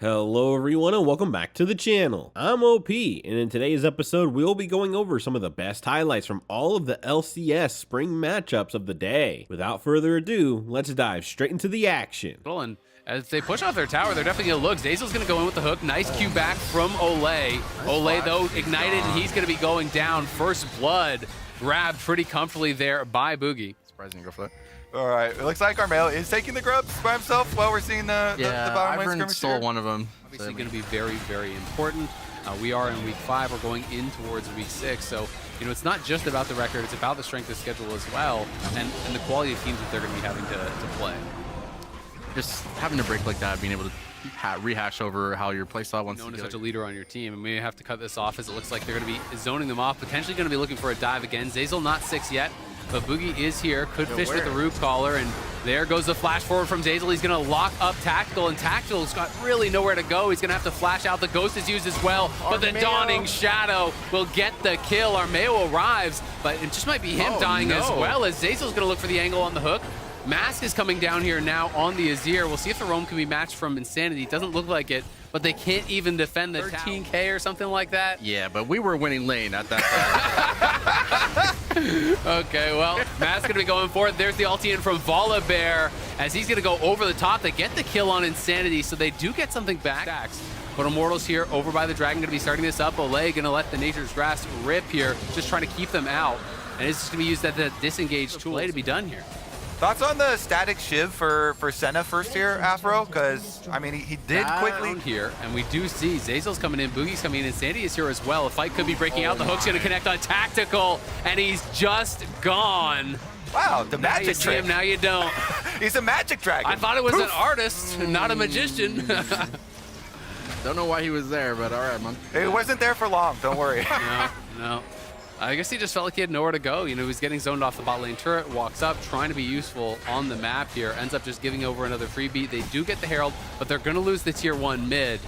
Hello everyone and welcome back to the channel. I'm OP, and in today's episode we'll be going over some of the best highlights from all of the LCS spring matchups of the day. Without further ado, let's dive straight into the action. And as they push off their tower, they're definitely going to look. Zeyzal's going to go in with the hook. Nice Q back from OPLoLReplay. OPLoLReplay, though, ignited, and he's going to be going down. First blood grabbed pretty comfortably there by Boogie. Surprising to go for that. All right, it looks like Armeo is taking the grubs by himself while we're seeing the bottom lane skirmish stole here. one of them. Obviously going to be very, very important. We are in week 5. We're going in towards week 6. So, you know, it's not just about the record. It's about the strength of schedule as well and the quality of teams that they're going to be having to play. Just having a break like that, being able to rehash over how your playstyle wants Known to as go. such a leader on your team, and we have to cut this off as it looks like they're going to be zoning them off, potentially going to be looking for a dive again. Zeyzal not 6 yet, but Boogie is here. Could fish with the root caller, and there goes the flash forward from Zeyzal. He's going to lock up Tactical, and Tactical's got really nowhere to go. He's going to have to flash out. The Ghost is used as well, but the Dawning Shadow will get the kill. Armeo arrives, but it just might be him dying as well, as Zeyzal's going to look for the angle on the hook. Mask is coming down here now on the Azir. We'll see if the roam can be matched from Insanity. It doesn't look like it, but they can't even defend the 13K or something like that. Yeah, but we were winning lane at that time. Okay, well, Mask's going to be going for it. There's the ulti in from Volibear as he's going to go over the top. They get the kill on Insanity, so they do get something back. But Immortals here over by the Dragon going to be starting this up. OPLoLReplay going to let the Nature's Grasp rip here, just trying to keep them out. And it's just going to be used as the disengage tool to be done here. Thoughts on the static shiv for Senna first here, Afro? Because, I mean, he did quickly. Here, and we do see Zeyzal's coming in, Boogie's coming in, and Sandy is here as well. A fight could be breaking out. The hook's going to connect on Tactical, and he's just gone. Wow, the magic now you see trick. him, now you don't. He's a magic dragon. I thought it was an artist, not a magician. Don't know why he was there, but all right, man. It wasn't there for long, don't worry. No. I guess he just felt like he had nowhere to go. You know, he was getting zoned off the bot lane turret, walks up, trying to be useful on the map here, ends up just giving over another freebie. They do get the Herald, but they're going to lose the tier 1 mid.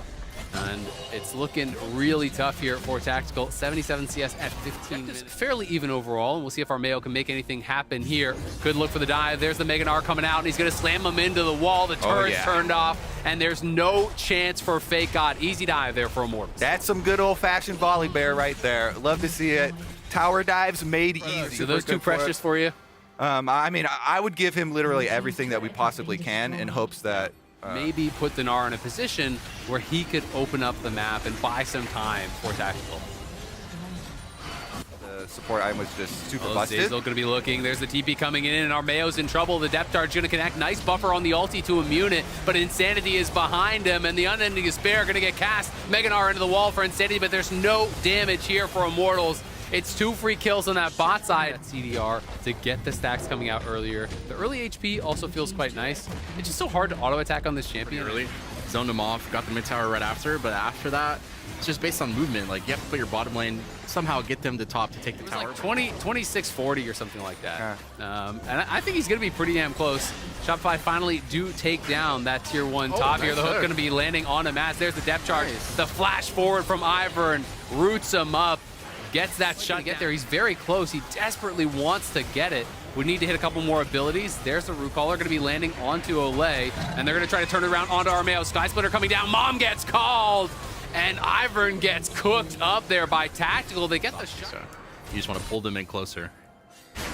And it's looking really tough here for Tactical. 77 CS at 15 minutes. Fairly even overall, and we'll see if Armeo can make anything happen here. Good look for the dive. There's the Mega Gnar coming out, and he's going to slam him into the wall. The turret's turned off, and there's no chance for Fake God. Easy dive there for Immortals. That's some good old-fashioned Volibear right there. Love to see it. Tower dives made easy. So those too precious for you? I mean, I would give him literally everything that we possibly can in hopes that maybe put the Gnar in a position where he could open up the map and buy some time for Tactical. the support item was just super busted. Zeyzal going to be looking. There's the TP coming in, and Armeo's in trouble. The depth charge going to connect. Nice buffer on the ulti to immune it, but Insanity is behind him, and the Unending Despair going to get cast. Mega Gnar into the wall for Insanity, but there's no damage here for Immortals. It's 2 free kills on that bot side. CDR to get the stacks coming out earlier. The early HP also feels quite nice. It's just so hard to auto attack on this champion. Really zoned him off, got the mid tower right after, but after that, it's just based on movement. Like, you have to put your bottom lane, somehow get them to top to take the tower. Like 26-40 or something like that. And I think he's going to be pretty damn close. Shopify finally do take down that tier 1 top here. The hook going to be landing on a mass. There's the depth charge. Nice. The flash forward from Ivern roots him up. Gets that shot to get there. He's very close. He desperately wants to get it. We need to hit a couple more abilities. There's the root caller going to be landing onto OPLoLReplay, and they're going to try to turn it around onto Armeo. Sky Splitter coming down. Mom gets called, and Ivern gets cooked up there by Tactical. They get the shot. So you just want to pull them in closer.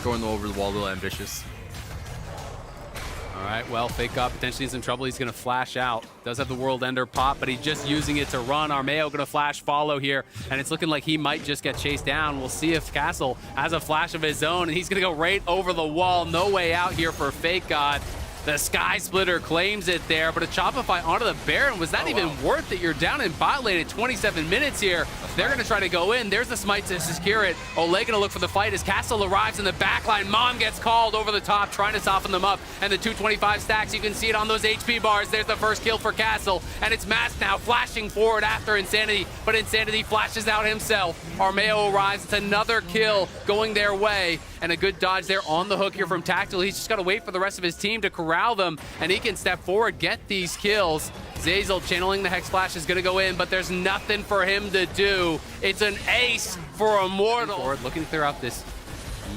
Going over the wall, a little ambitious. All right, well, Fake God potentially is in trouble. He's going to flash out. Does have the World Ender pop, but he's just using it to run. Armeo going to flash follow here, and it's looking like he might just get chased down. We'll see if Castle has a flash of his own, and he's going to go right over the wall. No way out here for Fake God. The Sky Splitter claims it there, but a Shopify onto the Baron. Was that even worth it? You're down in bot lane at 27 minutes here. They're going to try to go in. There's the smite to secure it. OPLoLReplay going to look for the fight as Castle arrives in the backline. Mom gets called over the top, trying to soften them up. And the 225 stacks, you can see it on those HP bars. There's the first kill for Castle, and it's Mask now flashing forward after Insanity, but Insanity flashes out himself. Armeo arrives. It's another kill going their way, and a good dodge there on the hook here from Tactical. He's just got to wait for the rest of his team to corral them, and he can step forward, get these kills. Zeyzal channeling the Hex Flash is going to go in, but there's nothing for him to do. It's an ace for Immortal. Forward, looking to clear out this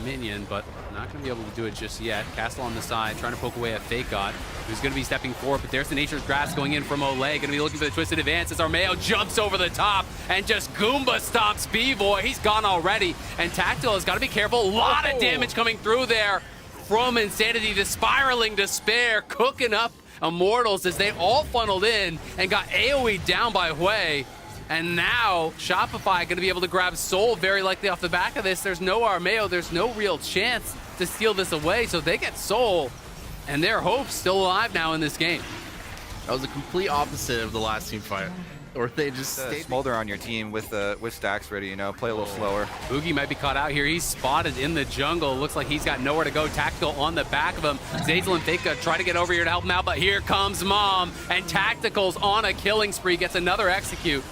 minion, but Not going to be able to do it just yet. Castle on the side, trying to poke away at FakeGod, who's going to be stepping forward, but there's the Nature's Grasp going in from Olay. Going to be looking for the twisted advance as Armeo jumps over the top and just Goomba stomps B-Boy. He's gone already, and Tactical has got to be careful. A lot of damage coming through there from Insanity. The Spiraling Despair cooking up Immortals as they all funneled in and got AoE down by Hui. And now Shopify going to be able to grab Soul very likely off the back of this. There's no Armeo. There's no real chance to steal this away. So they get Soul, and their hope's still alive now in this game. That was the complete opposite of the last team fight, or they just stayed. Smolder on your team with stacks ready, you know, play a little slower. Boogie might be caught out here. He's spotted in the jungle. Looks like he's got nowhere to go. Tactical on the back of him. Zazel and Faker try to get over here to help him out, but here comes Mom, and Tactical's on a killing spree, gets another execute.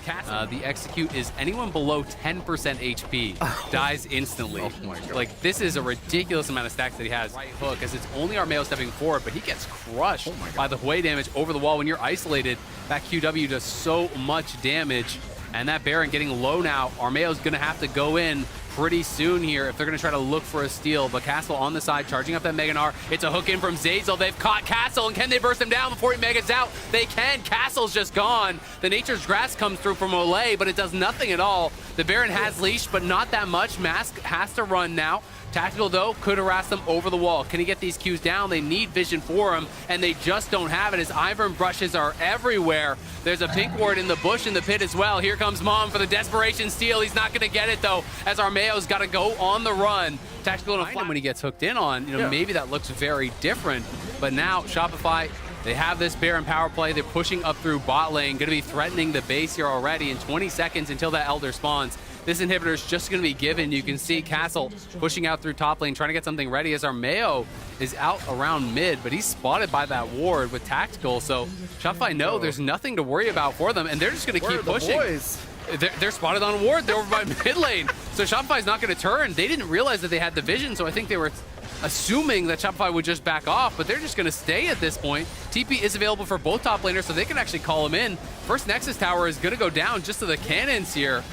The execute is anyone below 10% HP dies instantly. Oh my God. Like, this is a ridiculous amount of stacks that he has. Right hook, as it's only Armeo stepping forward, but he gets crushed by the Hui damage over the wall. When you're isolated, that QW does so much damage. And that Baron getting low now. Armeo's going to have to go in pretty soon here if they're going to try to look for a steal. But Castle on the side, charging up that Mega Gnar. It's a hook in from Zazel. They've caught Castle, and can they burst him down before he Megas out? They can. Castle's just gone. The Nature's Grass comes through from Olay, but it does nothing at all. The Baron has leash, but not that much. Mask has to run now. Tactical, though, could harass them over the wall. Can he get these Qs down? They need vision for him, and they just don't have it as Ivern brushes are everywhere. There's a pink ward in the bush in the pit as well. Here comes Mom for the desperation steal. He's not going to get it, though, as Armeo's got to go on the run. Tactical to find him when he gets hooked in on. You know, maybe that looks very different, but now Shopify, they have this Baron power play. They're pushing up through bot lane, going to be threatening the base here already in 20 seconds until that Elder spawns. This inhibitor is just going to be given. You can see Castle pushing out through top lane, trying to get something ready as Armeo is out around mid, but he's spotted by that ward with Tactical. So Shopify know there's nothing to worry about for them, and they're just going to keep pushing. They're spotted on ward. They're over by mid lane. So Shopify's not going to turn. They didn't realize that they had the vision, so I think they were assuming that Shopify would just back off, but they're just going to stay at this point. TP is available for both top laners, so they can actually call him in. First Nexus Tower is going to go down just to the cannons here.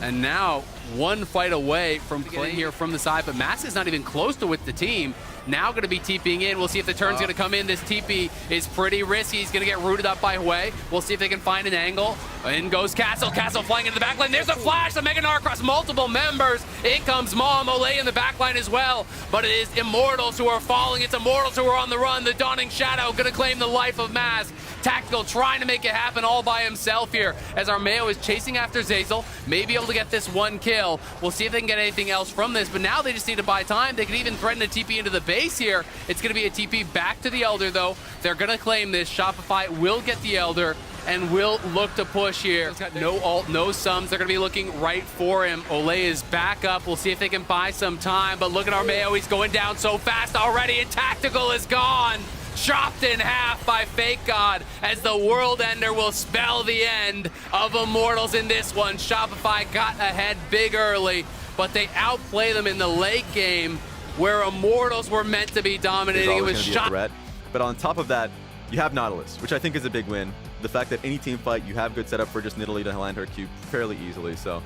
And now one fight away from playing here from the side, but Mask is not even close to with the team. Now going to be TPing in. We'll see if the turn's going to come in. This TP is pretty risky. He's going to get rooted up by Hui. We'll see if they can find an angle. In goes Castle. Castle flying into the backline. There's a flash. The Mega Gnar across multiple members. In comes Mom. Olay in the backline as well. But it is Immortals who are falling. It's Immortals who are on the run. The Dawning Shadow going to claim the life of Mask. Tactical trying to make it happen all by himself here as Armeo is chasing after Zazel. May be able to get this one kill. We'll see if they can get anything else from this, but now they just need to buy time. They could even threaten a TP into the base here. It's going to be a TP back to the Elder, though. They're going to claim this. Shopify will get the Elder and will look to push here. No ult, no sums. They're going to be looking right for him. Olay is back up. We'll see if they can buy some time, but look at Armeo. He's going down so fast already, and Tactical is gone. Chopped in half by FakeGod as the World Ender will spell the end of Immortals in this one. Shopify got ahead big early, but they outplay them in the late game where Immortals were meant to be dominating. It was shot. But on top of that, you have Nautilus, which I think is a big win. The fact that any team fight, you have good setup for just Nidalee to land her Q fairly easily. So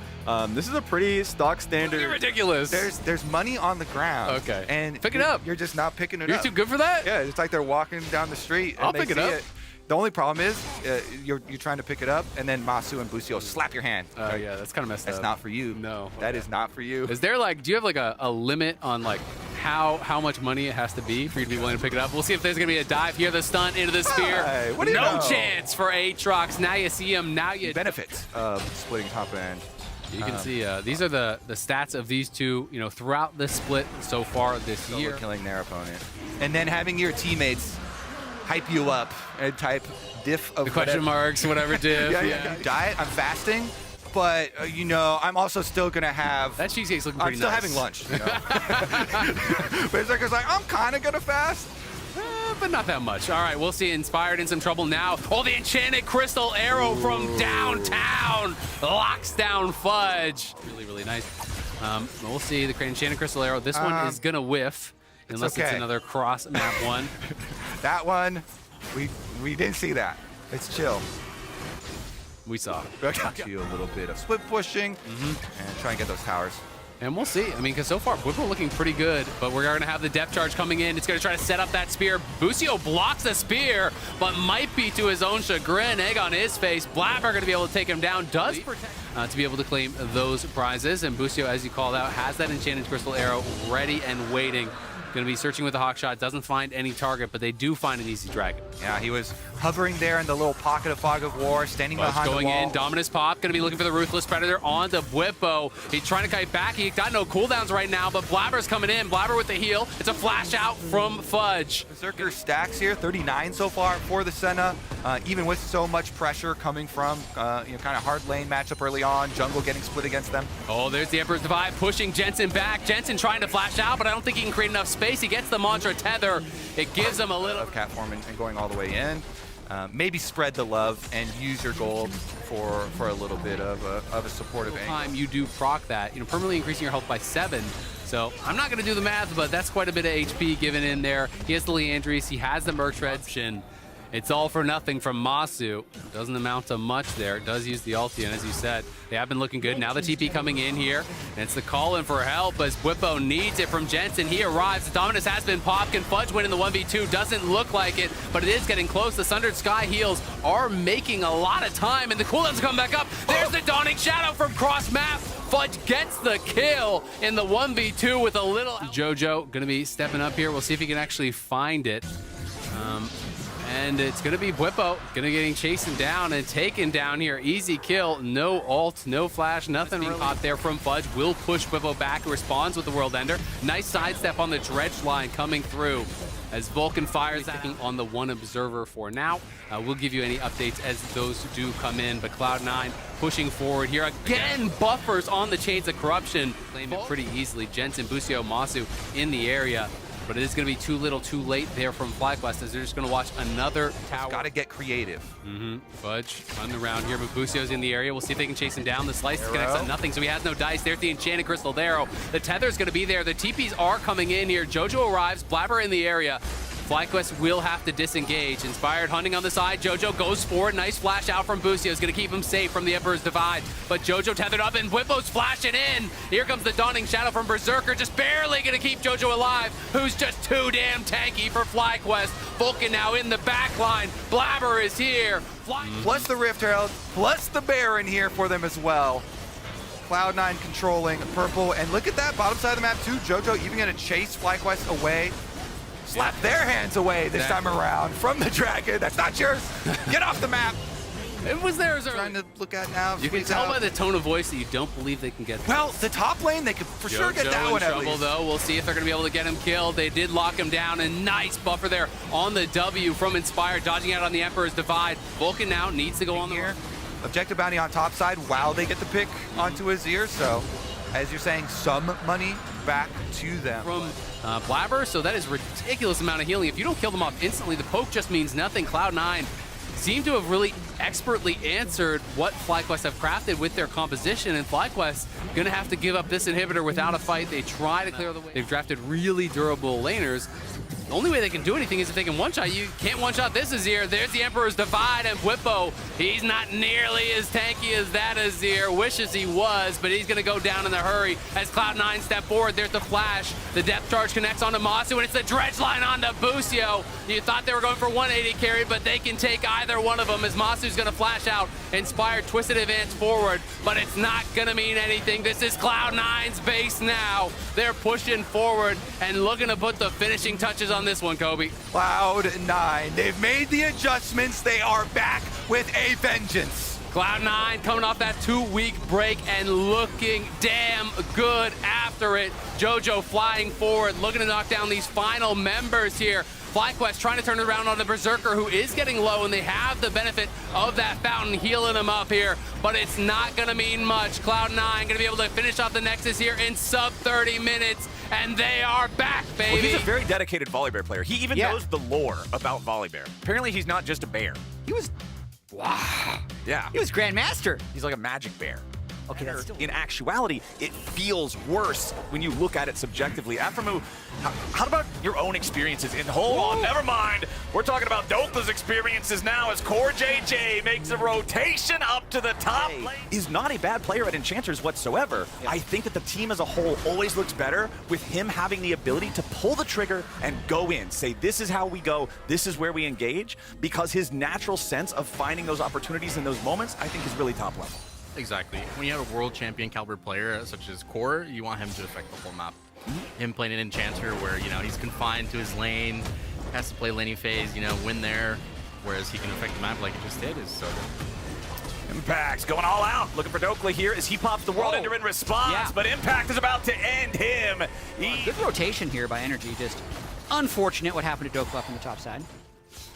this is a pretty stock standard. You're ridiculous. There's money on the ground. Okay. And pick it up. You're just not picking it up. You're too good for that? Yeah, it's like they're walking down the street and I'll they pick it see up. it. The only problem is you're trying to pick it up, and then Masu and Busio slap your hand. Oh, yeah, that's kind of messed up. That's not for you. No. That is not for you. Is there like, do you have like a limit on like how much money it has to be for you to be willing to pick it up? We'll see if there's going to be a dive here, the stunt into the spear. Hey, what do you no know? chance for Aatrox. Now you see him. Now you Benefits of splitting top end. You can see these are the stats of these two, you know, throughout the split so far this year. Killing their opponent. And then having your teammates hype you up and type diff of The question marks, whatever diff. yeah. Diet, I'm fasting, but you know, I'm also still gonna have That cheesecake's looking I'm pretty still nice. having lunch, you know? But it's like I'm kind of gonna fast. But not that much. All right, we'll see. Inspired in some trouble now. Oh, the enchanted crystal arrow from downtown locks down Fudge. Really, really nice. We'll see the enchanted crystal arrow. This one is gonna whiff, unless it's another cross map one. That one, we didn't see that. It's chill. We saw. We'll do a little bit of split pushing and try and get those towers. And we'll see. I mean, because so far, Whipple looking pretty good, but we're going to have the depth charge coming in. It's going to try to set up that spear. Busio blocks the spear, but might be to his own chagrin. Egg on his face. Blabber going to be able to take him down. Does protect to be able to claim those prizes. And Busio, as you called out, has that enchanted crystal arrow ready and waiting. Going to be searching with a hawk shot. Doesn't find any target, but they do find an easy dragon. Yeah, he was hovering there in the little pocket of Fog of War, standing behind the wall. Going in, Dominus Pop, going to be looking for the Ruthless Predator on the Whippo. He's trying to kite back. He got no cooldowns right now, but Blabber's coming in. Blabber with the heal. It's a flash out from Fudge. Berserker stacks here, 39 so far for the Senna. Even with so much pressure coming from, kind of hard lane matchup early on, jungle getting split against them. Oh, there's the Emperor's Divide pushing Jensen back. Jensen trying to flash out, but I don't think he can create enough space. He gets the Mantra Tether. It gives him a little of cat form and going all the way in. Maybe spread the love and use your gold for a little bit of a supportive angle. Time you do proc that, permanently increasing your health by 7. So I'm not going to do the math, but that's quite a bit of HP given in there. He has the Leandries, he has the Merc Shred. It's all for nothing from Masu. Doesn't amount to much there. Does use the ulti, and as you said, they have been looking good. Now the TP coming in here, and it's the call in for help as Whippo needs it from Jensen. He arrives. Dominus has been popped. Can Fudge win in the 1v2? Doesn't look like it, but it is getting close. The Sundered Sky heals are making a lot of time, and the cooldowns come back up. There's the Dawning Shadow from cross map. Fudge gets the kill in the 1v2 with a little... Jojo going to be stepping up here. We'll see if he can actually find it. And it's going to be Whippo, going to getting chasing down and taken down here. Easy kill, no ult, no flash, nothing really hot there from Fudge. Will push Whippo back, responds with the World Ender. Nice sidestep on the dredge line coming through as Vulcan fires picking on the one observer for now. We'll give you any updates as those do come in, but Cloud9 pushing forward here. Again, buffers on the Chains of Corruption. Claim it pretty easily. Jensen, Busio, Masu in the area. But it is going to be too little, too late there from FlyQuest as they're just going to watch another tower. Got to get creative. Fudge running around here, but Busio's in the area. We'll see if they can chase him down. The slice connects on nothing, so he has no dice. There's the Enchanted Crystal Arrow. The Tether's going to be there. The TPs are coming in here. Jojo arrives. Blabber in the area. FlyQuest will have to disengage. Inspired hunting on the side. Jojo goes forward. Nice flash out from Busio. Is going to keep him safe from the Emperor's Divide. But Jojo tethered up and Whippo's flashing in. Here comes the Dawning Shadow from Berserker. Just barely going to keep Jojo alive, who's just too damn tanky for FlyQuest. Vulcan now in the back line. Blabber is here. Plus the Rift Herald, plus the Baron here for them as well. Cloud9 controlling purple. And look at that bottom side of the map too. Jojo even going to chase FlyQuest away. Slap their hands away this time around from the dragon. That's not yours. Get off the map. It was theirs. Trying to look at now. You can tell by the tone of voice that you don't believe they can get this. Well, the top lane, they could for sure get that one at trouble, least. Though. We'll see if they're going to be able to get him killed. They did lock him down. A nice buffer there on the W from Inspired, dodging out on the Emperor's Divide. Vulcan now needs to go on the here. Objective bounty on top side while they get the pick onto his ear. So, as you're saying, some money back to them. From Blabber, so that is a ridiculous amount of healing. If you don't kill them off instantly, the poke just means nothing. Cloud9 seem to have really expertly answered what FlyQuest have crafted with their composition, and FlyQuest gonna have to give up this inhibitor without a fight. They try to clear the way. They've drafted really durable laners. The only way they can do anything is if they can one-shot you. Can't one-shot this Azir. There's the Emperor's Divide, and Whippo, he's not nearly as tanky as that Azir. Wishes he was, but he's going to go down in a hurry as Cloud9 step forward. There's the flash. The depth charge connects onto Masu, and it's the dredge line onto Busio. You thought they were going for 180 carry, but they can take either one of them as Masu's going to flash out. Inspired, twisted advance forward, but it's not going to mean anything. This is Cloud9's base now. They're pushing forward and looking to put the finishing touches on this one, Kobe. Cloud9, they've made the adjustments. They are back with a vengeance. Cloud9 coming off that 2-week break and looking damn good after it. Jojo flying forward, looking to knock down these final members here. FlyQuest trying to turn it around on the Berserker, who is getting low, and they have the benefit of that fountain healing him up here, but it's not going to mean much. Cloud9 going to be able to finish off the Nexus here in sub 30 minutes, and they are back, baby. Well, he's a very dedicated Volibear player. He even knows the lore about Volibear. Apparently, he's not just a bear. He was, Yeah. he was Grandmaster. He's like a magic bear. Okay, that's still... In actuality, it feels worse when you look at it subjectively. Aphromoo, how about your own experiences? And hold on, never mind. We're talking about Dokla's experiences now as Core JJ makes a rotation up to the top lane. Is not a bad player at Enchanters whatsoever. Yeah. I think that the team as a whole always looks better with him having the ability to pull the trigger and go in. Say, this is how we go, this is where we engage, because his natural sense of finding those opportunities in those moments, I think is really top level. Exactly. When you have a world champion caliber player such as Core, you want him to affect the whole map. Him playing an Enchanter where, you know, he's confined to his lane, has to play laning phase, you know, win there, whereas he can affect the map like he just did is so good. Impact's going all out, looking for Dokla here as he pops the World Ender in response, but Impact is about to end him. Good rotation here by NRG, just unfortunate what happened to Dokla from the top side.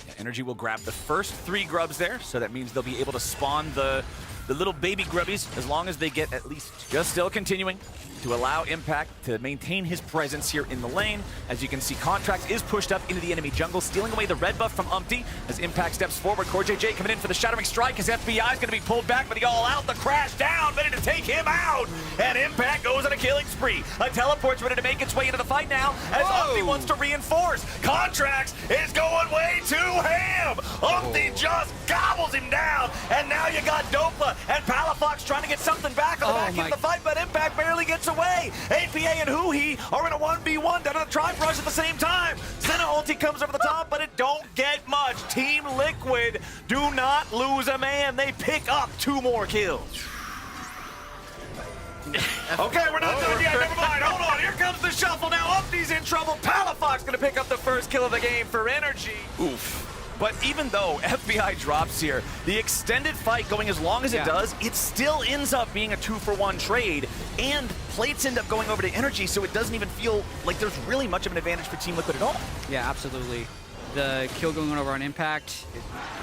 Yeah, NRG will grab the first 3 grubs there, so that means they'll be able to spawn the little baby grubbies as long as they get at least. Just still continuing to allow Impact to maintain his presence here in the lane. As you can see, Contract is pushed up into the enemy jungle, stealing away the red buff from Umpty. As Impact steps forward, Core JJ coming in for the Shattering Strike as FBI is going to be pulled back, but he all out, the crash down, ready to take him out. And Impact goes on a killing spree. A teleport's ready to make its way into the fight now as Umpty wants to reinforce. Contracts is going way too ham. Umpty just gobbles him down, and now you got Dopa and Palafox trying to get something back on the back end of the fight, but Impact barely gets away. APA and Huhi are in a 1v1 down to the Tri-Brush at the same time. Senna ulti comes over the top, but it don't get much. Team Liquid do not lose a man. They pick up 2 more kills. Okay, we're not done yet. Never mind. Hold on. Here comes the shuffle now. Umpty's in trouble. Palafox going to pick up the first kill of the game for NRG. Oof. But even though FBI drops here, the extended fight going as long as it does, it still ends up being a 2-for-1 trade, and plates end up going over to NRG, so it doesn't even feel like there's really much of an advantage for Team Liquid at all. Yeah, absolutely. The kill going over on Impact,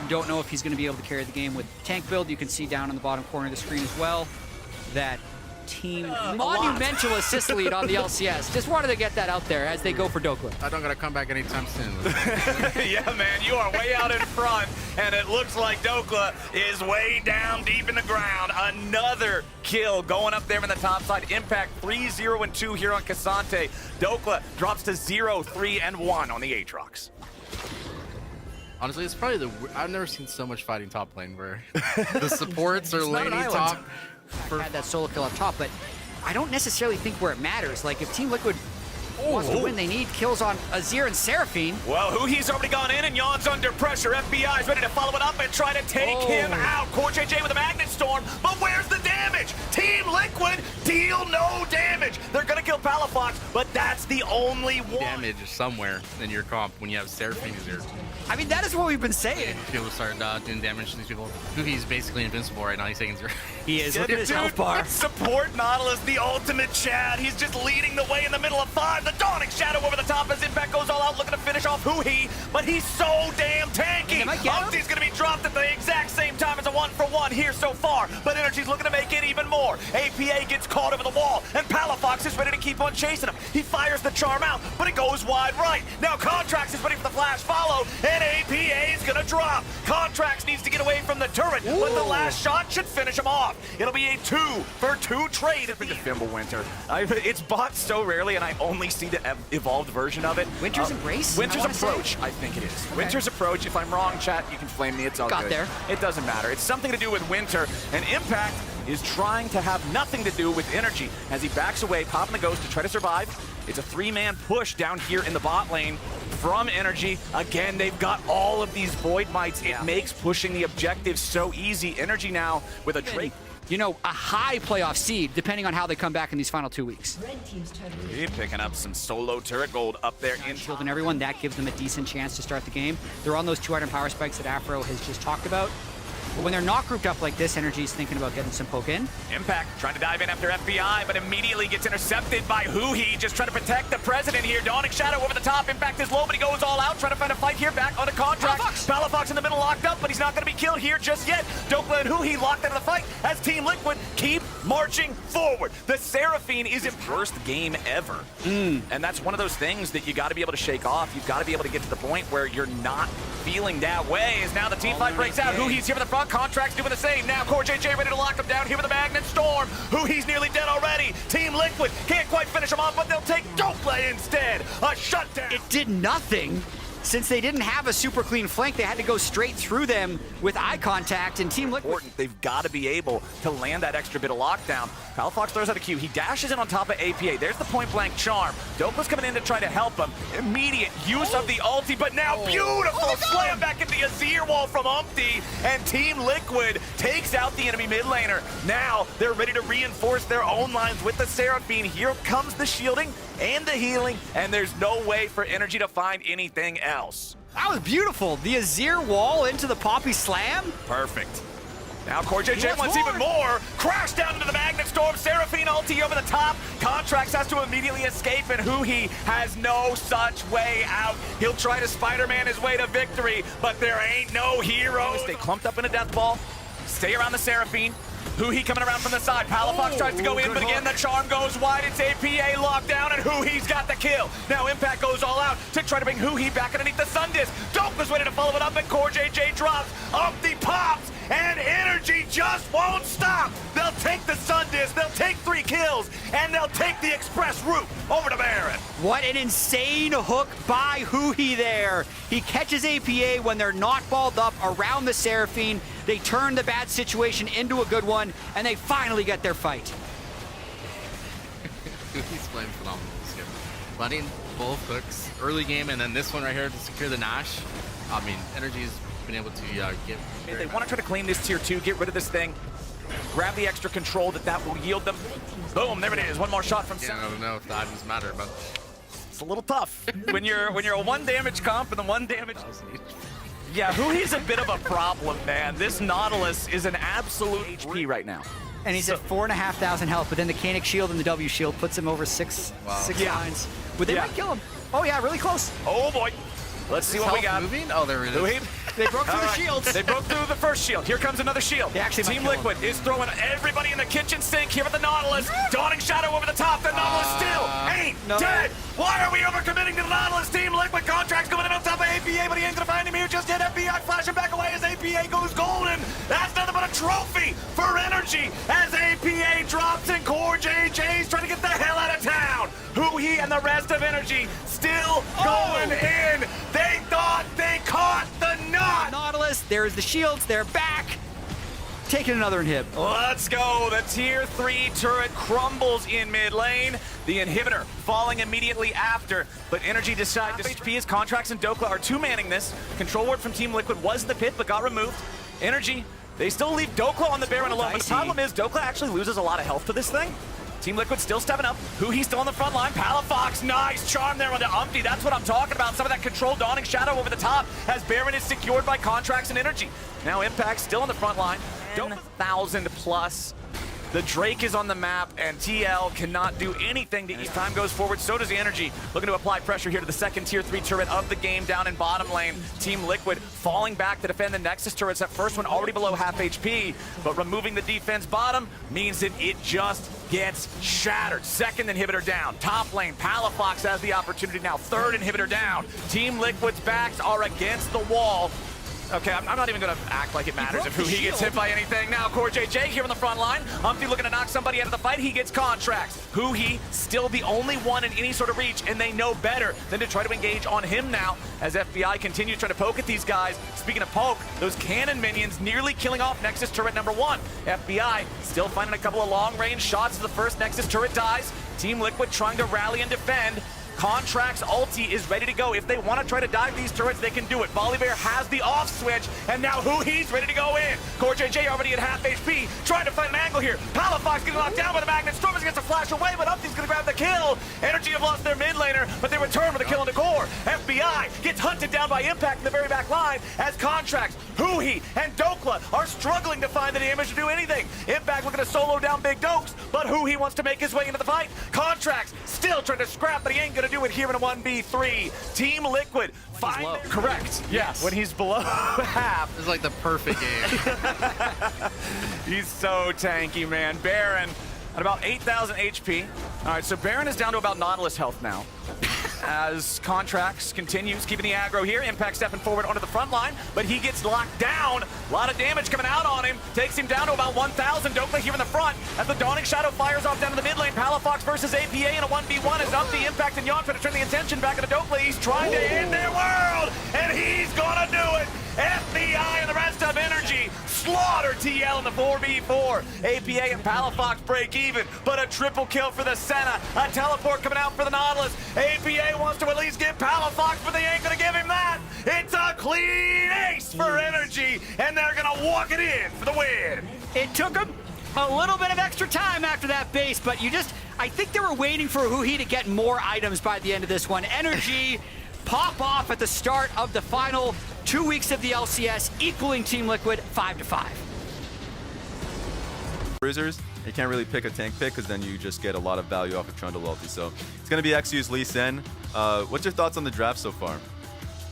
don't know if he's going to be able to carry the game with tank build. You can see down on the bottom corner of the screen as well that team monumental assist lead on the LCS. Just wanted to get that out there as they go for Dokla. I don't gotta come back anytime soon. Yeah, man, you are way out in front, and it looks like Dokla is way down deep in the ground. Another kill going up there in the top side. Impact 3-0-2 here on Cassante. Dokla drops to 0-3-1 on the Aatrox. Honestly, it's probably I've never seen so much fighting top lane where the supports are laning top. Had that solo kill up top, but I don't necessarily think where it matters. Like, if Team Liquid wants to win, they need kills on Azir and Seraphine. Well, Huhi's already gone in and Yon's under pressure. FBI's ready to follow it up and try to take him out. Core JJ with a Magnet Storm, but where's the damage? Team Liquid deal no damage. They're gonna kill Palafox, but that's the only one. Damage somewhere in your comp when you have Seraphine Azir. I mean, that is what we've been saying. People start doing damage to these people. He's basically invincible right now. He's taking 0. He is. Look at his health bar. Support Nautilus, the ultimate Chad. He's just leading the way in the middle of 5. The Dawning Shadow over the top as Impact goes all out, looking to finish off Huhi, but he's so damn tanky. Umpty's going to be dropped at the exact same time as a 1-for-1 here so far, but NRG's looking to make it even more. APA gets caught over the wall, and Palafox is ready to keep on chasing him. He fires the charm out, but it goes wide right. Now Contracts is ready for the flash follow, and APA is going to drop. Contracts needs to get away from the turret, but the last shot should finish him off. It'll be a 2-for-2 trade at the Fimbulwinter. It's bought so rarely, and I only see the evolved version of it. Winter's Embrace? Winter's Approach, I think it is. Okay. Winter's Approach. If I'm wrong, chat, you can flame me. It's all good. There. It doesn't matter. It's something to do with Winter, and Impact is trying to have nothing to do with energy as he backs away, popping the Ghost to try to survive. It's a 3-man push down here in the bot lane from NRG. Again, they've got all of these Void Mites. It makes pushing the objectives so easy. NRG now with a Drake. You know, a high playoff seed, depending on how they come back in these final 2 weeks. He's picking up some solo turret gold up there in shielding everyone. That gives them a decent chance to start the game. They're on those 2-item power spikes that Afro has just talked about. But when they're not grouped up like this, NRG's thinking about getting some poke in. Impact trying to dive in after FBI, but immediately gets intercepted by Huhi, just trying to protect the president here. Dawning Shadow over the top. Impact is low, but he goes all out, trying to find a fight here back on a contract. Palafox in the middle locked up, but he's not going to be killed here just yet. Dokla and Huhi locked out of the fight as Team Liquid keep marching forward. The Seraphine is in first game ever. And that's one of those things that you got to be able to shake off. You've got to be able to get to the point where you're not feeling that way. As now the team fight breaks out. Huhi's here for the front. Contracts doing the same. Now CoreJJ ready to lock them down here with the Magnet Storm. He's nearly dead already. Team Liquid can't quite finish him off, but they'll take Dokla instead. A shutdown. It did nothing. Since they didn't have a super clean flank, they had to go straight through them with eye contact, and Team Liquid... They've got to be able to land that extra bit of lockdown. Palafox throws out a Q. He dashes in on top of APA. There's the point-blank charm. Dokla's coming in to try to help him. Immediate use of the ulti, but now beautiful slam back into the Azir wall from Umpty, and Team Liquid takes out the enemy mid laner. Now they're ready to reinforce their own lines with the Seraphine. Here comes the shielding and the healing, and there's no way for NRG to find anything else. That was beautiful. The Azir wall into the Poppy Slam. Perfect. Now CoreJJ wants even more. Crash down into the Magnet Storm. Seraphine ulti over the top. Contracts has to immediately escape, and Huhi has no such way out. He'll try to Spider-Man his way to victory, but there ain't no heroes. They clumped up in a death ball. Stay around the Seraphine. Huhi coming around from the side. Palafox tries to go in, but again, the charm goes wide. It's APA locked down, and Huhi's got the kill. Now Impact goes all out to try to bring Huhi back underneath the Sun Disc. Dokla's ready to follow it up, and CoreJJ drops. Umpty pops, and NRG just won't stop. They'll take the Sun Disc, they'll take 3 kills, and they'll take the express route over to Baron. What an insane hook by Huhi there. He catches APA when they're not balled up around the Seraphine. They turn the bad situation into a good one, and they finally get their fight. He's playing phenomenal this game. Letting both hooks early game, and then this one right here to secure the Nash. I mean, NRG's been able to get... They want to try to claim this tier 2, get rid of this thing, grab the extra control that will yield them. Boom, there it is. One more shot from I don't know if the items matter, but... It's a little tough when you're a 1 damage comp and the 1 damage... Yeah, Huhi's a bit of a problem, man. This Nautilus is an absolute HP right now. And he's at 4,500 health, but then the Canic Shield and the W Shield puts him over six lines. But they might kill him. Oh yeah, really close. Oh boy. Let's see what we got. Moving? Oh, there it is. Huhi. They broke through the shields. They broke through the first shield. Here comes another shield. They actually Team might kill Liquid is throwing everybody in the kitchen sink here with the Nautilus. Dawning Shadow over the top. The Nautilus still ain't dead. Why are we overcommitting to the Nautilus? Team Liquid Contracts going in on top of APA, but he ain't gonna find him here just yet. FBI flashing back away as APA goes golden. That's nothing but a trophy for NRG as APA drops and CoreJJ's trying to get the hell out of town. Huhi and the rest of NRG still going in. They thought they caught the knot. Nautilus, there's the shields, they're back. Taking another inhib. Let's go. The tier 3 turret crumbles in mid lane. The inhibitor falling immediately after, but NRG decides to HP his Contracts and Dokla are 2-manning this. Control ward from Team Liquid was in the pit, but got removed. NRG, they still leave Dokla on the Baron alone, but the problem is Dokla actually loses a lot of health to this thing. Team Liquid still stepping up. Huhi's still on the front line. Palafox, nice charm there on the Umpty. That's what I'm talking about. Some of that controlled Dawning Shadow over the top as Baron is secured by Contracts and NRG. Now Impact still on the front line. 10,000 plus. The Drake is on the map, and TL cannot do anything to ease. Time goes forward, so does the NRG. Looking to apply pressure here to the second tier 3 turret of the game down in bottom lane. Team Liquid falling back to defend the Nexus turrets. That first one already below half HP, but removing the defense bottom means that it just gets shattered. Second inhibitor down. Top lane, Palafox has the opportunity now. Third inhibitor down. Team Liquid's backs are against the wall. Okay, I'm not even going to act like it matters if Huhi gets hit by anything. Now, CoreJJ here on the front line. Umpty looking to knock somebody out of the fight. He gets Contracts. Huhi still the only one in any sort of reach, and they know better than to try to engage on him now as FBI continues trying to poke at these guys. Speaking of poke, those cannon minions nearly killing off Nexus turret number 1. FBI still finding a couple of long-range shots as the first Nexus turret dies. Team Liquid trying to rally and defend. Contracts ulti is ready to go. If they want to try to dive these turrets, they can do it. Volibear has the off switch, and now Huhi's ready to go in. CoreJJ already at half HP, trying to find an angle here. Palafox getting locked down by the Magnet Storm is gets a flash away, but Umpty's gonna grab the kill. NRG have lost their mid laner, but they return with a kill on the core. FBI gets hunted down by Impact in the very back line as Contracts, Huhi, and Dokla are struggling to find the damage to do anything. Impact looking to solo down Big Dokes, but Huhi wants to make his way into the fight. Contracts still trying to scrap, but he ain't gonna do it here in a 1v3. Team Liquid find correct. Yes. When he's below half. It's like the perfect game. He's so tanky, man. Baron at about 8,000 HP. All right, so Baron is down to about Nautilus health now. as Contracts continues keeping the aggro here. Impact stepping forward onto the front line, but he gets locked down. A lot of damage coming out on him. Takes him down to about 1,000. Dokley here in the front as the Dawning Shadow fires off down to the mid lane. Palafox versus APA in a 1v1 is up. The Impact and Yon trying to turn the attention back into Dokley. He's trying to end their world, and he's gonna do it. FBI and the rest of NRG slaughter TL in the 4v4. APA and Palafox break even, but a triple kill for the Senna. A teleport coming out for the Nautilus. APA wants to at least get Palafox, but they ain't gonna give him that. It's a clean ace for NRG, and they're gonna walk it in for the win. It took him a little bit of extra time after that base, but I think they were waiting for Huhi to get more items by the end of this one. NRG pop off at the start of the final 2 weeks of the LCS, equaling Team Liquid 5-5. Bruisers, you can't really pick a tank pick because then you just get a lot of value off of Trundle ulti. So it's going to be XU's Lee Sin. What's your thoughts on the draft so far?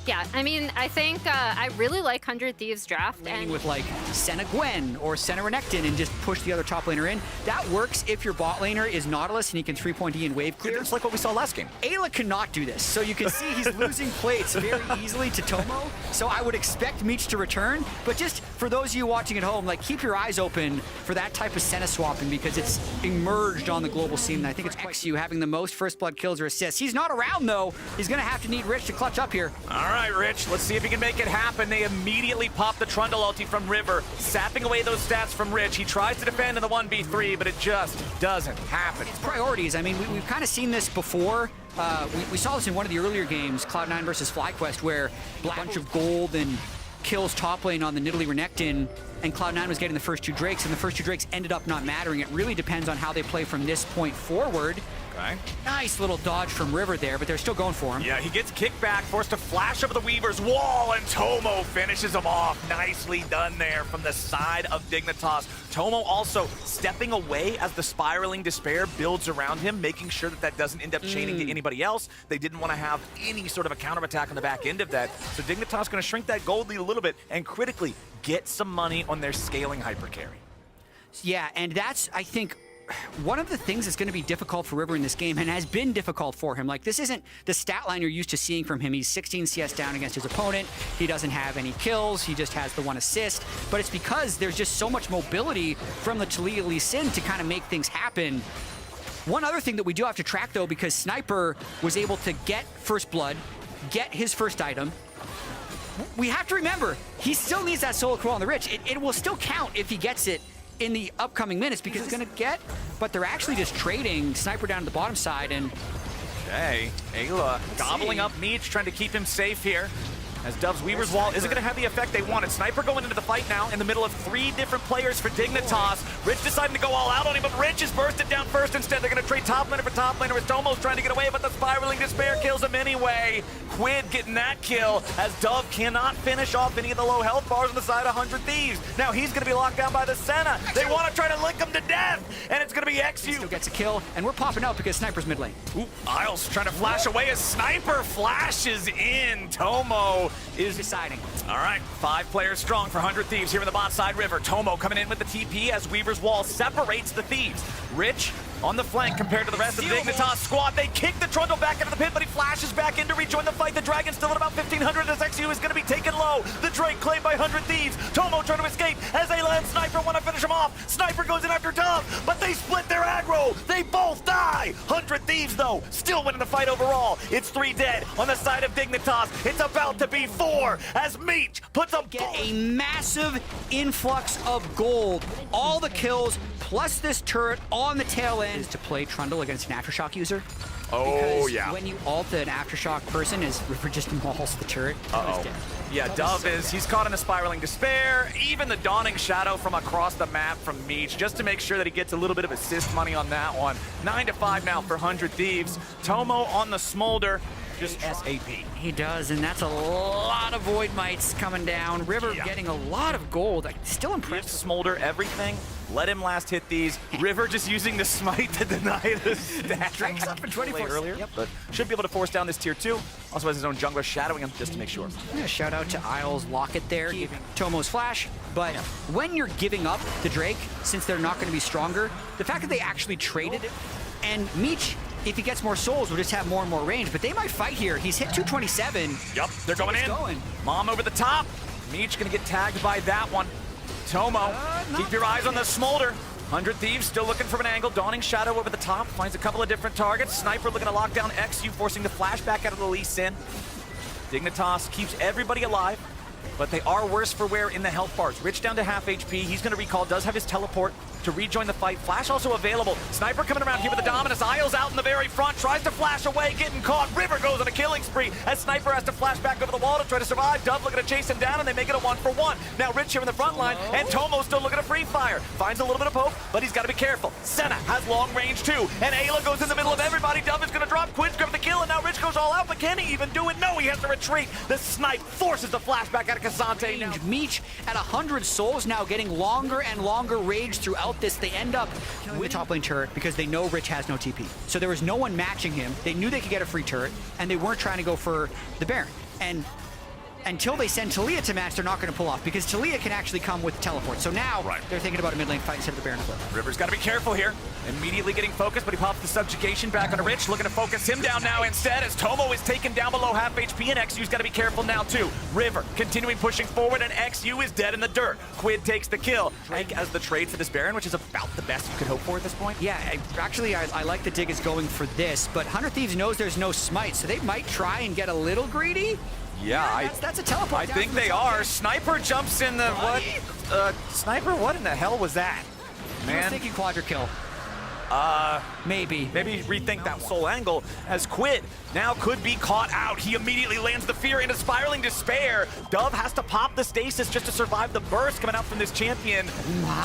Yeah, I mean, I think I really like 100 Thieves draft. Laning with like Senna Gwen or Senna Renekton and just push the other top laner in. That works if your bot laner is Nautilus and he can 3-point E and wave clear. It's like what we saw last game. Ayla cannot do this, so you can see he's losing plates very easily to Tomo. So I would expect Meech to return, but just for those of you watching at home, like keep your eyes open for that type of Senna swapping because it's emerged on the global scene. And I think it's XU having the most first blood kills or assists. He's not around though. He's gonna have to need Rich to clutch up here. All right, Rich, let's see if he can make it happen. They immediately pop the Trundle ulti from River, sapping away those stats from Rich. He tries to defend in the 1v3, but it just doesn't happen. It's priorities. I mean, we've kind of seen this before. We saw this in one of the earlier games, Cloud9 versus FlyQuest, where a bunch of gold and kills top lane on the Nidalee Renekton, and Cloud9 was getting the first two Drakes, and the first two Drakes ended up not mattering. It really depends on how they play from this point forward. Okay. Nice little dodge from River there, but they're still going for him. Yeah, he gets kicked back, forced to flash over the Weaver's wall, and Tomo finishes him off. Nicely done there from the side of Dignitas. Tomo also stepping away as the spiraling despair builds around him, making sure that that doesn't end up chaining to anybody else. They didn't want to have any sort of a counterattack on the back end of that. So Dignitas going to shrink that gold lead a little bit and critically get some money on their scaling hypercarry. Yeah, and that's, I think, one of the things that's going to be difficult for River in this game, and has been difficult for him. Like, this isn't the stat line you're used to seeing from him. He's 16 CS down against his opponent. He doesn't have any kills. He just has the one assist. But it's because there's just so much mobility from the Taliyah Lee Sin to kind of make things happen. One other thing that we do have to track, though, because Sniper was able to get first blood, get his first item, we have to remember, he still needs that solo kill on the Rich. It will still count if he gets it in the upcoming minutes because it's going to get, but they're actually just trading Sniper down to the bottom side. And okay, Ayla gobbling up Meech, trying to keep him safe here. As Dove's Weaver's Wall isn't going to have the effect they wanted. Sniper going into the fight now in the middle of 3 different players for Dignitas. Rich deciding to go all out on him, but Rich is bursted down first instead. They're going to trade top laner for top laner as Tomo's trying to get away, but the spiraling despair kills him anyway. Quid getting that kill as Dove cannot finish off any of the low health bars on the side of 100 Thieves. Now he's going to be locked down by the Senna. They want to try to lick him to death, and it's going to be XU. Still gets a kill, and we're popping out because Sniper's mid lane. Ooh, Isles trying to flash away as Sniper flashes in. Tomo is deciding. All right, 5 players strong for 100 Thieves here in the bot side River. Tomo coming in with the TP as Weaver's Wall separates the Thieves. Rich on the flank compared to the rest of the Dignitas squad. They kick the Trundle back into the pit, but he flashes back in to rejoin the fight. The Dragon still at about 1,500 as XU is going to be taken low. The Drake claimed by 100 Thieves. Tomo trying to escape as Ayla and Sniper want to finish him off. Sniper goes in after Dove, but they split their aggro. They both die. 100 Thieves, though, still winning the fight overall. It's 3 dead on the side of Dignitas. It's about to be 4 as Meech puts up a massive influx of gold. All the kills plus this turret on the tail end is to play Trundle against an Aftershock user. Oh, because when you ult an Aftershock person, is River just mauls the turret. Yeah, Dove he's caught in the spiraling despair. Even the Dawning Shadow from across the map from Meech, just to make sure that he gets a little bit of assist money on that one. 9-5 now for 100 Thieves. Tomo on the Smolder, just SAP. He does, and that's a lot of Void Mites coming down. River getting a lot of gold. Still impressed. Smolder everything. Let him last hit these. River just using the smite to deny the stack. Drake's up for 24 earlier, but should be able to force down this tier 2. Also has his own jungler shadowing him just to make sure. Yeah, shout out to Isles Locket there, giving Tomo's flash. But when you're giving up the Drake, since they're not going to be stronger, the fact that they actually traded it, and Meech if he gets more souls, we'll just have more and more range. But they might fight here. He's hit 227. Yep, they're going in. Mom over the top. Meech gonna get tagged by that one. Tomo, keep your eyes on the Smolder. 100 Thieves still looking for an angle. Dawning Shadow over the top. Finds a couple of different targets. Sniper looking to lock down XU, forcing the flashback out of the Lee Sin. Dignitas keeps everybody alive, but they are worse for wear in the health bars. Rich down to half HP. He's going to recall, does have his teleport to rejoin the fight. Flash also available. Sniper coming around here with the Dominus. Isles out in the very front, tries to flash away, getting caught. River goes on a killing spree as Sniper has to flash back over the wall to try to survive. Dove looking to chase him down, and they make it a 1-for-1. Now Rich here in the front line, and Tomo still looking to free fire. Finds a little bit of poke, but he's got to be careful. Senna has long range too, and Ayla goes in the middle of everybody. Dove is going to drop. Quid's grabbing the kill, and now Rich goes all out, but can he even do it? No, he has to retreat. The snipe forces the flashback out of Casante. Now Meech at 100 souls now getting longer and longer rage throughout this. They end up killing the top lane turret because they know Rich has no TP. So there was no one matching him. They knew they could get a free turret, and they weren't trying to go for the Baron. And until they send Talia to match, they're not going to pull off because Talia can actually come with teleport. So now they're thinking about a mid lane fight instead of the Baron flip. River's got to be careful here. Immediately getting focused, but he pops the subjugation back on Rich, looking to focus him down now instead as Tomo is taken down below half HP, and XU's got to be careful now too. River continuing pushing forward, and XU is dead in the dirt. Quid takes the kill. Drake as the trade for this Baron, which is about the best you could hope for at this point. Yeah, actually, I like the Dig is going for this, but 100 Thieves knows there's no smite, so they might try and get a little greedy. Yeah, that's a teleport. I think they are. Sniper jumps in the what? Sniper, what in the hell was that? Man, I was thinking quadra kill. Maybe rethink that soul angle as Quid now could be caught out. He immediately lands the fear into spiraling despair. Dove has to pop the stasis just to survive the burst coming out from this champion.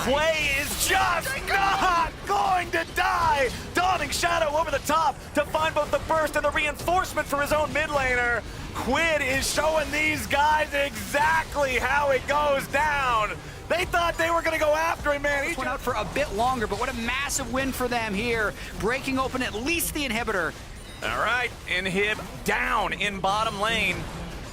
Quay is just not going to die. Dawning Shadow over the top to find both the burst and the reinforcement for his own mid laner. Quid is showing these guys exactly how it goes down. They thought they were going to go after him, man. He went out for a bit longer, but what a massive win for them here, breaking open at least the inhibitor. All right, Inhib down in bottom lane.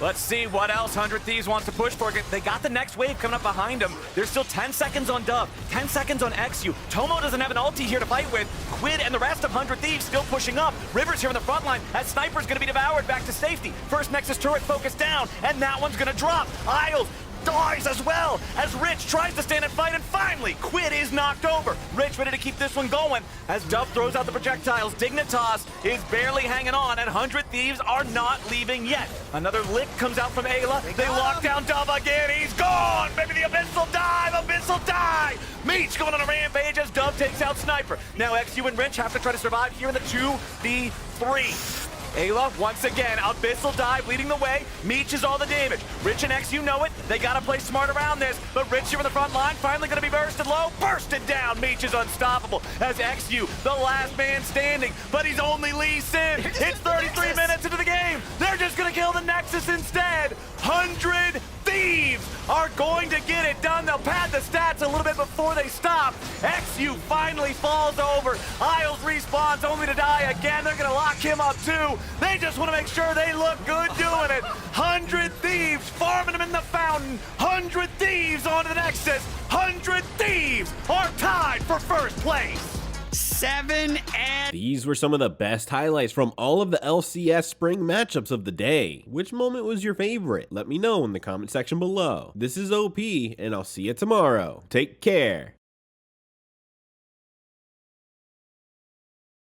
Let's see what else 100 Thieves wants to push for. They got the next wave coming up behind them. There's still 10 seconds on Dove, 10 seconds on XU. Tomo doesn't have an ulti here to fight with. Quid and the rest of 100 Thieves still pushing up. River's here in the front line as Sniper's going to be devoured back to safety. First Nexus turret focused down, and that one's going to drop. Isles dies as well as Rich tries to stand and fight, and finally Quid is knocked over. Rich ready to keep this one going as Dove throws out the projectiles. Dignitas is barely hanging on, and 100 Thieves are not leaving yet. Another lick comes out from Ayla. They lock down Dove again. He's gone. Maybe the Abyssal dive. Meech going on a rampage as Dove takes out Sniper. Now XU and Rich have to try to survive here in the 2v3. Ayla, once again, Abyssal dive leading the way. Meech is all the damage. Rich and XU know it. They gotta play smart around this. But Rich here in the front line, finally gonna be bursted low. Bursted down. Meech is unstoppable as XU, the last man standing. But he's only Lee Sin. It's 33 minutes into the game. They're just gonna kill the Nexus instead. 100 Thieves are going to get it done. They'll pad the stats a little bit before they stop. XU finally falls over. Isles respawns only to die again. They're going to lock him up too. They just want to make sure they look good doing it. 100 Thieves farming them in the fountain. 100 Thieves onto the Nexus. 100 Thieves are tied for first place. 7 and... These were some of the best highlights from all of the LCS spring matchups of the day. Which moment was your favorite? Let me know in the comment section below. This is OP, and I'll see you tomorrow. Take care.